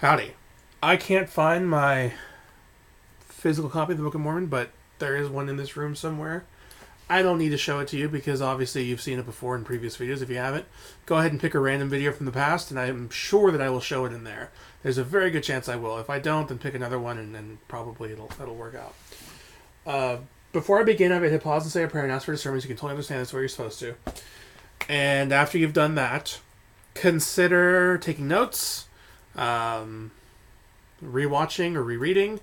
Howdy. I can't find my physical copy of the Book of Mormon, but there is one in this room somewhere. I don't need to show it to you because obviously you've seen it before in previous videos. If you haven't, go ahead and pick a random video from the past, and I'm sure that I will show it in there. There's a very good chance I will. If I don't, then pick another one, and then probably it'll work out. Before I begin, I'm going to hit pause and say a prayer and ask for discernment. So you can totally understand that's what you're supposed to. And after you've done that, consider taking notes, rewatching or rereading,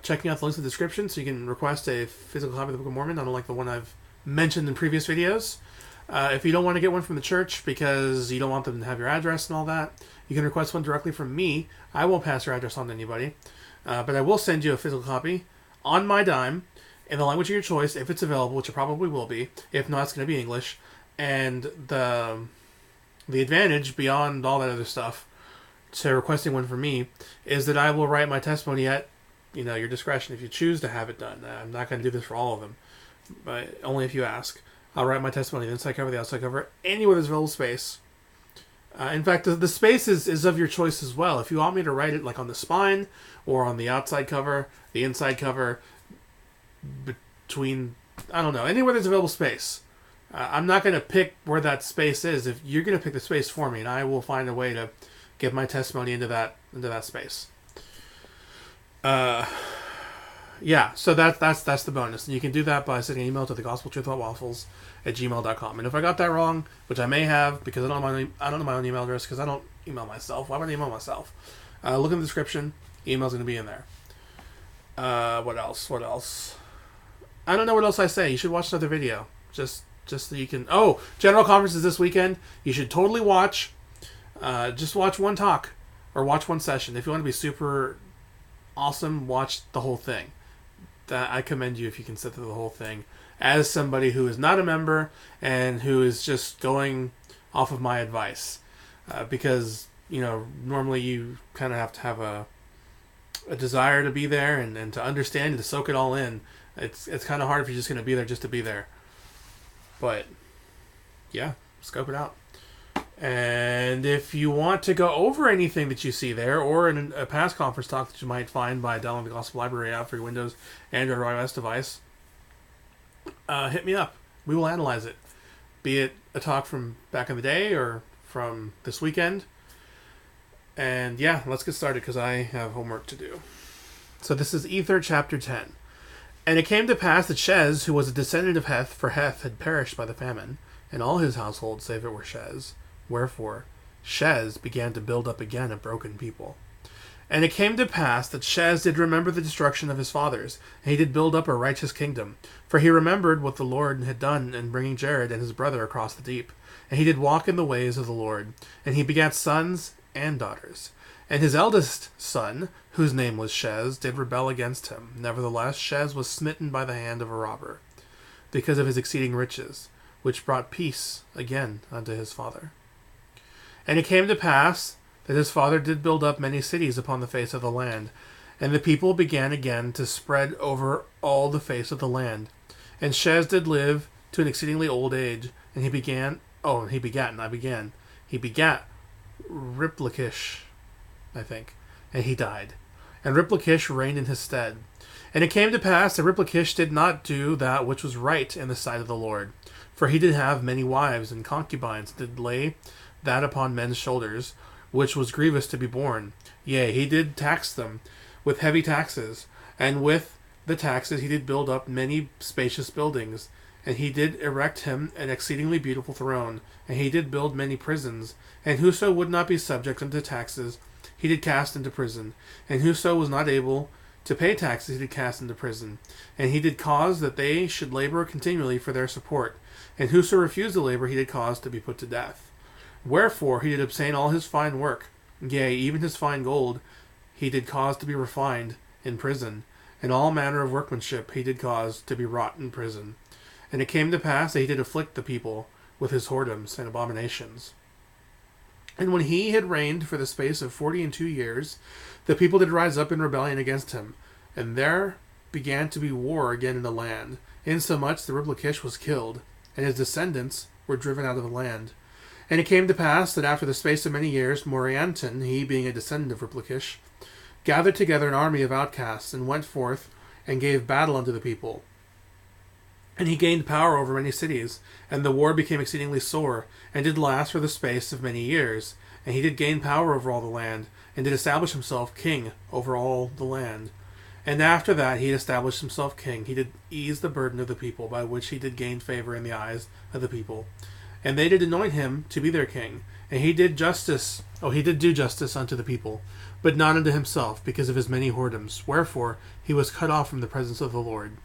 checking out the links in the description so you can request a physical copy of the Book of Mormon, unlike the one I've mentioned in previous videos. If you don't want to get one from the church because you don't want them to have your address and all that, you can request one directly from me. I won't pass your address on to anybody, but I will send you a physical copy on my dime in the language of your choice if it's available, which it probably will be. If not, it's going to be English. And the advantage beyond all that other stuff to requesting one from me is that I will write my testimony at your discretion if you choose to have it done. I'm not going to do this for all of them, but only if you ask. I'll write my testimony, the inside cover, the outside cover, anywhere there's available space. In fact, the space is of your choice as well. If you want me to write it like on the spine or on the outside cover, the inside cover, between, I don't know, anywhere there's available space. I'm not going to pick where that space is. If you're going to pick the space for me, and I will find a way to get my testimony into that space. Yeah, so that's the bonus. And you can do that by sending an email to thegospeltruthwaffles@gmail.com. And if I got that wrong, which I may have, because I don't know my own email address, because I don't email myself. Why would I email myself? Look in the description. Email's going to be in there. What else? I don't know what else I say. You should watch another video. Just so you can... Oh, General Conference is this weekend. You should totally watch. Just watch one talk. Or watch one session. If you want to be super awesome, watch the whole thing. I commend you if you can sit through the whole thing. As somebody who is not a member and who is just going off of my advice. Because, normally you kind of have to have a desire to be there and to understand and to soak it all in. It's kind of hard if you're just going to be there just to be there. But, yeah, scope it out. And if you want to go over anything that you see there, or in a past conference talk that you might find by downloading the Gospel Library app for your Windows, Android, or iOS device, hit me up. We will analyze it. Be it a talk from back in the day or from this weekend. And yeah, let's get started because I have homework to do. So this is Ether chapter 10. And it came to pass that Shez, who was a descendant of Heth, for Heth had perished by the famine, and all his household save it were Shez. Wherefore, Shez began to build up again a broken people. And it came to pass that Shez did remember the destruction of his fathers, and he did build up a righteous kingdom. For he remembered what the Lord had done in bringing Jared and his brother across the deep. And he did walk in the ways of the Lord. And he begat sons and daughters. And his eldest son, whose name was Shez, did rebel against him. Nevertheless, Shez was smitten by the hand of a robber, because of his exceeding riches, which brought peace again unto his father. And it came to pass that his father did build up many cities upon the face of the land, and the people began again to spread over all the face of the land. And Shez did live to an exceedingly old age, and he begat Riplakish, I think, and he died. And Riplakish reigned in his stead. And it came to pass that Riplakish did not do that which was right in the sight of the Lord, for he did have many wives, and concubines did lay that upon men's shoulders, which was grievous to be borne. Yea, he did tax them with heavy taxes, and with the taxes he did build up many spacious buildings, and he did erect him an exceedingly beautiful throne, and he did build many prisons, and whoso would not be subject unto taxes he did cast into prison, and whoso was not able to pay taxes he did cast into prison, and he did cause that they should labor continually for their support, and whoso refused to labor he did cause to be put to death. Wherefore he did obtain all his fine work, yea, even his fine gold he did cause to be refined in prison, and all manner of workmanship he did cause to be wrought in prison. And it came to pass that he did afflict the people with his whoredoms and abominations. And when he had reigned for the space of 42 years, the people did rise up in rebellion against him, and there began to be war again in the land, insomuch that Riplakish was killed, and his descendants were driven out of the land. And it came to pass that after the space of many years, Morianton, he being a descendant of Riplikish, gathered together an army of outcasts, and went forth, and gave battle unto the people. And he gained power over many cities, and the war became exceedingly sore, and did last for the space of many years. And he did gain power over all the land, and did establish himself king over all the land. And after that he had established himself king, he did ease the burden of the people, by which he did gain favor in the eyes of the people. And they did anoint him to be their king, and he did do justice unto the people, but not unto himself, because of his many whoredoms. Wherefore he was cut off from the presence of the Lord.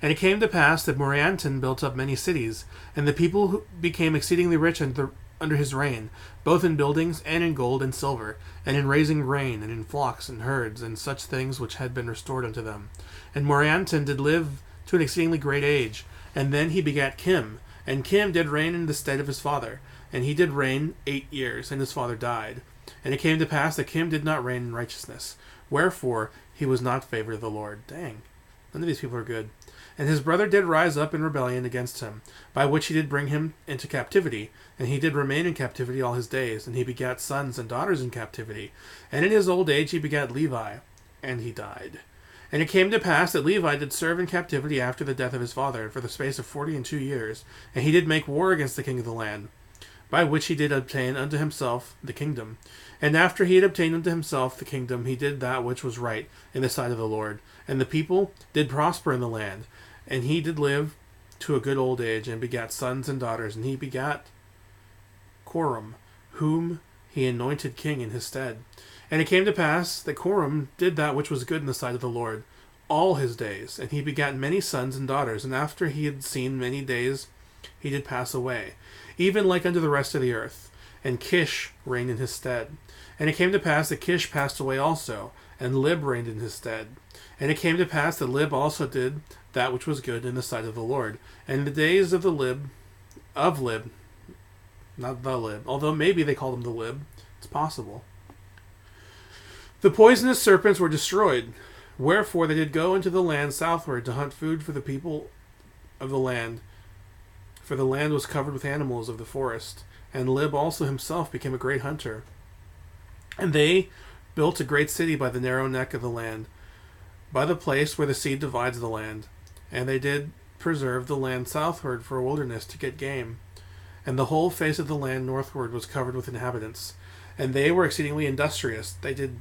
And it came to pass that Morianton built up many cities, and the people became exceedingly rich under his reign, both in buildings, and in gold and silver, and in raising grain, and in flocks and herds, and such things which had been restored unto them. And Morianton did live to an exceedingly great age, and then he begat Kim, and Kim did reign in the stead of his father, and he did reign 8 years, and his father died. And it came to pass that Kim did not reign in righteousness, wherefore he was not favored of the Lord. Dang, none of these people are good. And his brother did rise up in rebellion against him, by which he did bring him into captivity, and he did remain in captivity all his days, and he begat sons and daughters in captivity. And in his old age he begat Levi, and he died. And it came to pass that Levi did serve in captivity after the death of his father, for the space of 42 years, and he did make war against the king of the land, by which he did obtain unto himself the kingdom. And after he had obtained unto himself the kingdom, he did that which was right in the sight of the Lord, and the people did prosper in the land. And he did live to a good old age, and begat sons and daughters, and he begat Coram, whom he anointed king in his stead. And it came to pass that Coram did that which was good in the sight of the Lord all his days, and he begat many sons and daughters. And after he had seen many days, he did pass away, even like unto the rest of the earth. And Kish reigned in his stead. And it came to pass that Kish passed away also, and Lib reigned in his stead. And it came to pass that Lib also did that which was good in the sight of the Lord. And in the days of Lib, not the Lib, although maybe they called him the Lib, it's possible, the poisonous serpents were destroyed. Wherefore they did go into the land southward to hunt food for the people of the land, for the land was covered with animals of the forest. And Lib also himself became a great hunter. And they built a great city by the narrow neck of the land, by the place where the sea divides the land. And they did preserve the land southward for a wilderness to get game. And the whole face of the land northward was covered with inhabitants. And they were exceedingly industrious. They did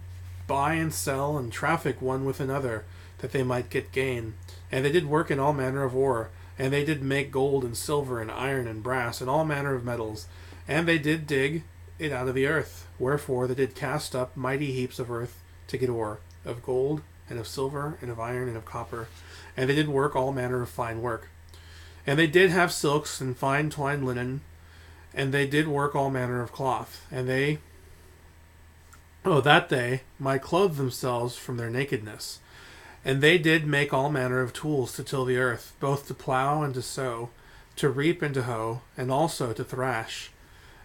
buy and sell and traffic one with another, that they might get gain. And they did work in all manner of ore. And they did make gold and silver and iron and brass and all manner of metals. And they did dig it out of the earth. Wherefore they did cast up mighty heaps of earth to get ore, of gold, and of silver, and of iron, and of copper. And they did work all manner of fine work. And they did have silks and fine twined linen, and they did work all manner of cloth. And that they might clothe themselves from their nakedness. And they did make all manner of tools to till the earth, both to plow and to sow, to reap and to hoe, and also to thrash.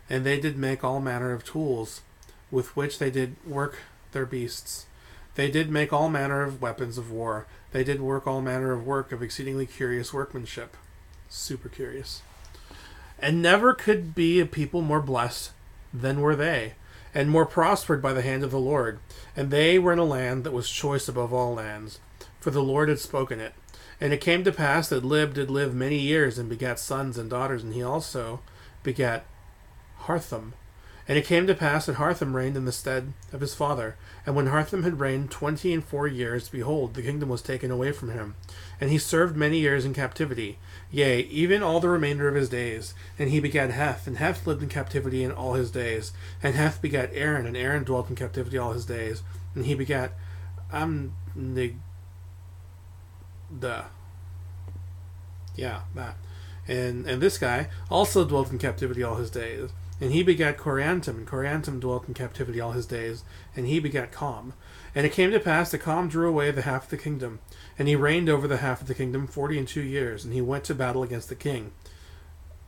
And they did make all manner of tools, with which they did work their beasts. They did make all manner of weapons of war. They did work all manner of work of exceedingly curious workmanship. Super curious. And never could be a people more blessed than were they, and more prospered by the hand of the Lord. And they were in a land that was choice above all lands, for the Lord had spoken it. And it came to pass that Lib did live many years, and begat sons and daughters, and he also begat Hartham. And it came to pass that Hartham reigned in the stead of his father. And when Hartham had reigned 24 years, behold, the kingdom was taken away from him. And he served many years in captivity, yea, even all the remainder of his days. And he begat Heth, and Heth lived in captivity in all his days. And Heth begat Aaron, and Aaron dwelt in captivity all his days. And he begat Amnigda. Yeah, that. And this guy also dwelt in captivity all his days. And he begat Coriantum, and Coriantum dwelt in captivity all his days, and he begat Com. And it came to pass that Com drew away the half of the kingdom, and he reigned over the half of the kingdom 42 years, and he went to battle against the king,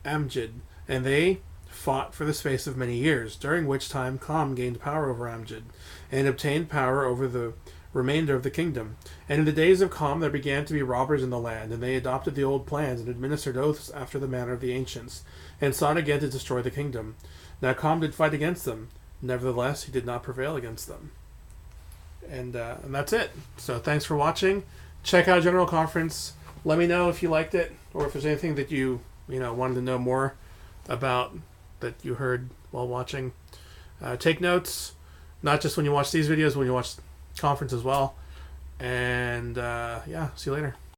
Amjid, and they fought for the space of many years, during which time Com gained power over Amjid, and obtained power over the remainder of the kingdom. And in the days of Com there began to be robbers in the land, and they adopted the old plans, and administered oaths after the manner of the ancients, and sought again to destroy the kingdom. Now Com did fight against them. Nevertheless, he did not prevail against them. And that's it. So thanks for watching. Check out General Conference. Let me know if you liked it, or if there's anything that you wanted to know more about that you heard while watching. Take notes, not just when you watch these videos, when you watch conference as well. And yeah, see you later.